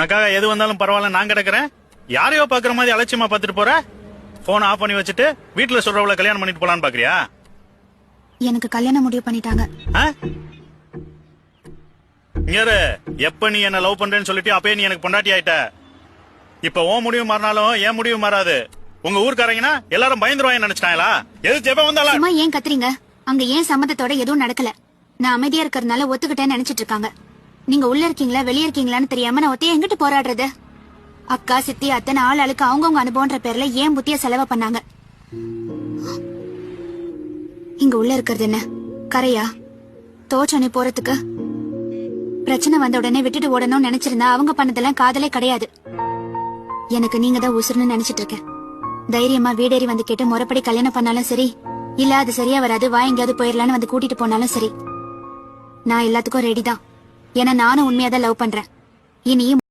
உனக்காக எது வந்தாலும் பரவாயில்ல நான் கிடக்குறேன். யாரையோ பாக்குற மாதிரி அலட்சியமா பாத்துட்டு போற. போன் ஆஃப் பண்ணி வச்சுட்டு வீட்டுல சொல்றவள கல்யாணம் பண்ணிட்டு போலான்னு பாக்குறியா? எனக்கு கல்யாணம் முடிவு பண்ணிட்டாங்க. இங்க எப்ப நீ என்ன லவ் பண்றேன்னு சொல்லிட்டு அப்பயே நீ எனக்கு பொண்டாட்டி ஆயிட்ட. இப்ப உன் முடிவு மாறினாலும் என் முடிவு மாறாது. உங்க ஊர்க்காரங்கன்னா எல்லாரும் பயந்துருவாங்க நினைச்சிட்டாங்களா? எது ஜெப வந்தாலும் சும்மா ஏன் கத்துறீங்க? அங்க ஏன் சம்மதத்தோட எதுவும் நடக்கல. நான் அமைதியா இருக்கறதுனால ஒத்துக்கிட்டேன்னு நினைச்சிட்டு இருக்காங்க. நீங்க உள்ள இருக்கீங்களா வெளியே இருக்கீங்களான்னு தெரியாம நான் ஒத்தைய எங்கிட்டு போராடுறது? அக்கா சித்தி அத்தனை ஆள் ஆளுக்கு அவங்கவுங்க அனுபவன்ற பேர்ல ஏன் புத்திய செலவு பண்ணாங்க. இங்க உள்ள இருக்கிறது என்ன கரையா? தோச்சோனே போறதுக்கு பிரச்சனை வந்த உடனே விட்டுட்டு ஓடணும்னு நினைச்சிருந்தா அவங்க பண்ணதெல்லாம் காதலே கிடையாது. எனக்கு நீங்க தான் உசுருன்னு நினைச்சிட்டு இருக்கேன். தைரியமா வீடேறி வந்து கேட்டு முறைப்படி கல்யாணம் பண்ணாலும் சரி, இல்ல அது சரியா வராது வா எங்கேயாவது போயிடலான்னு வந்து கூட்டிட்டு போனாலும் சரி, நான் எல்லாத்துக்கும் ரெடி தான். ஏன்னா நானும் உண்மையாதான் லவ் பண்றேன். இனி